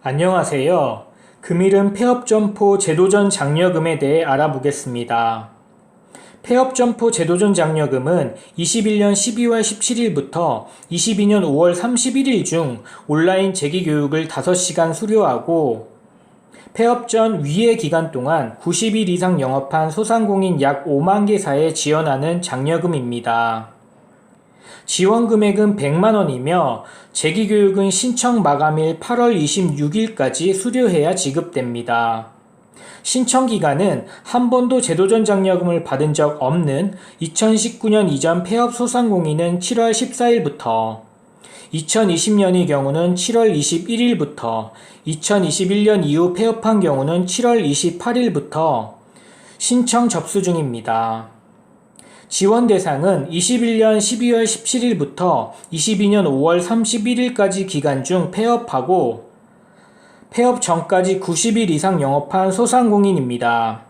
안녕하세요. 금일은 폐업점포 제도전 장려금에 대해 알아보겠습니다. 폐업점포 제도전 장려금은 21년 12월 17일부터 22년 5월 31일 중 온라인 재기교육을 5시간 수료하고 폐업 전 위의 기간 동안 90일 이상 영업한 소상공인 약 5만 개사에 지원하는 장려금입니다. 지원 금액은 100만 원이며 재기교육은 신청 마감일 8월 26일까지 수료해야 지급됩니다. 신청 기간은 한 번도 제도전 장려금을 받은 적 없는 2019년 이전 폐업 소상공인은 7월 14일부터 2020년의 경우는 7월 21일부터 2021년 이후 폐업한 경우는 7월 28일부터 신청 접수 중입니다. 지원 대상은 21년 12월 17일부터 22년 5월 31일까지 기간 중 폐업하고 폐업 전까지 90일 이상 영업한 소상공인입니다.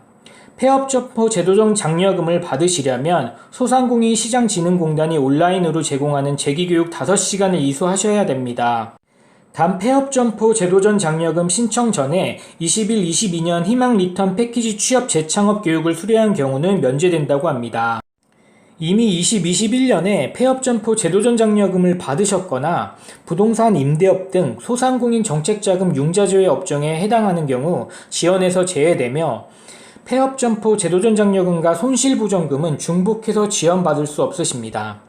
폐업점포 제도전 장려금을 받으시려면 소상공인시장진흥공단이 온라인으로 제공하는 재기교육 5시간을 이수하셔야 됩니다. 단 폐업점포 제도전 장려금 신청 전에 21-22년 희망 리턴 패키지 취업 재창업 교육을 수료한 경우는 면제된다고 합니다. 이미 2021년에 폐업점포 제도전 장려금을 받으셨거나 부동산 임대업 등 소상공인 정책자금 융자조회 업종에 해당하는 경우 지원에서 제외되며 폐업점포 제도전 장려금과 손실보전금은 중복해서 지원받을 수 없으십니다.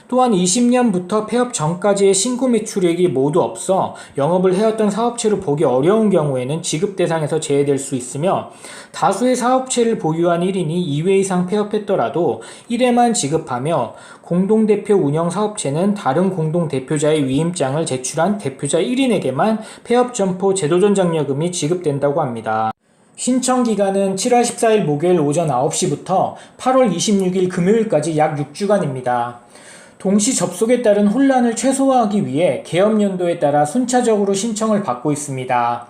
또한 20년부터 폐업 전까지의 신고 매출액이 모두 없어 영업을 해왔던 사업체를 보기 어려운 경우에는 지급 대상에서 제외될 수 있으며 다수의 사업체를 보유한 1인이 2회 이상 폐업했더라도 1회만 지급하며 공동대표 운영 사업체는 다른 공동대표자의 위임장을 제출한 대표자 1인에게만 폐업점포 제도전 장려금이 지급된다고 합니다. 신청 기간은 7월 14일 목요일 오전 9시부터 8월 26일 금요일까지 약 6주간입니다. 동시 접속에 따른 혼란을 최소화하기 위해 개업연도에 따라 순차적으로 신청을 받고 있습니다.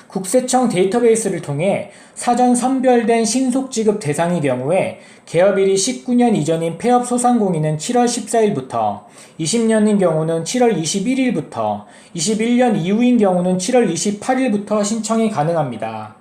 국세청 데이터베이스를 통해 사전 선별된 신속지급 대상의 경우에 개업일이 19년 이전인 폐업 소상공인은 7월 14일부터, 20년인 경우는 7월 21일부터, 21년 이후인 경우는 7월 28일부터 신청이 가능합니다.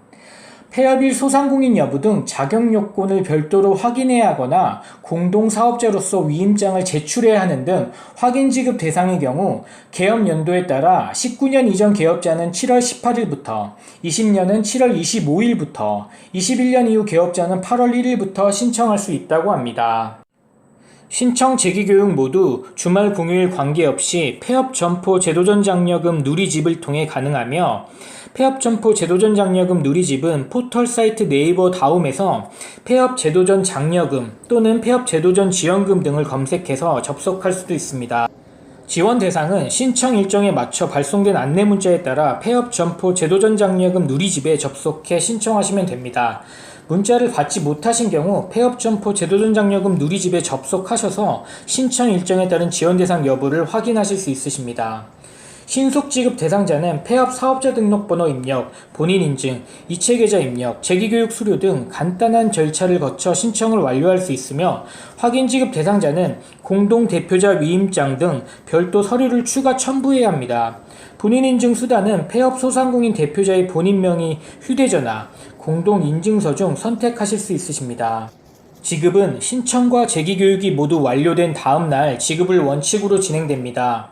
폐업일 소상공인 여부 등 자격 요건을 별도로 확인해야 하거나 공동사업자로서 위임장을 제출해야 하는 등 확인 지급 대상의 경우 개업 연도에 따라 19년 이전 개업자는 7월 18일부터, 20년은 7월 25일부터, 21년 이후 개업자는 8월 1일부터 신청할 수 있다고 합니다. 신청 재기교육 모두 주말 공휴일 관계없이 폐업점포 제도전 장려금 누리집을 통해 가능하며 폐업점포 제도전 장려금 누리집은 포털 사이트 네이버 다음에서 폐업 제도전 장려금 또는 폐업 제도전 지원금 등을 검색해서 접속할 수도 있습니다. 지원 대상은 신청 일정에 맞춰 발송된 안내 문자에 따라 폐업점포 제도전 장려금 누리집에 접속해 신청하시면 됩니다. 문자를 받지 못하신 경우 폐업점포 제도전 장려금 누리집에 접속하셔서 신청 일정에 따른 지원 대상 여부를 확인하실 수 있으십니다. 신속지급 대상자는 폐업 사업자 등록번호 입력, 본인 인증, 이체계좌 입력, 재기교육 수료 등 간단한 절차를 거쳐 신청을 완료할 수 있으며 확인지급 대상자는 공동대표자 위임장 등 별도 서류를 추가 첨부해야 합니다. 본인 인증 수단은 폐업 소상공인 대표자의 본인 명의, 휴대전화, 공동인증서 중 선택하실 수 있으십니다. 지급은 신청과 재기교육이 모두 완료된 다음 날 지급을 원칙으로 진행됩니다.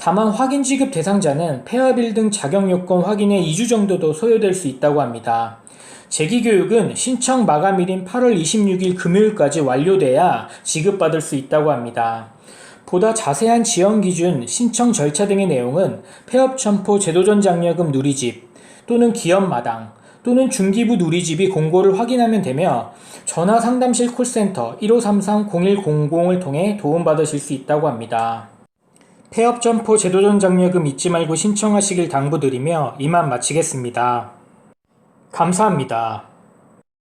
다만 확인 지급 대상자는 폐업일 등 자격 요건 확인에 2주 정도도 소요될 수 있다고 합니다. 재기교육은 신청 마감일인 8월 26일 금요일까지 완료돼야 지급받을 수 있다고 합니다. 보다 자세한 지원 기준, 신청 절차 등의 내용은 폐업점포 제도전 장려금 누리집 또는 기업마당 또는 중기부 누리집이 공고를 확인하면 되며 전화 상담실 콜센터 1533-0100을 통해 도움받으실 수 있다고 합니다. 폐업점포 제도전 장려금 잊지 말고 신청하시길 당부드리며 이만 마치겠습니다. 감사합니다.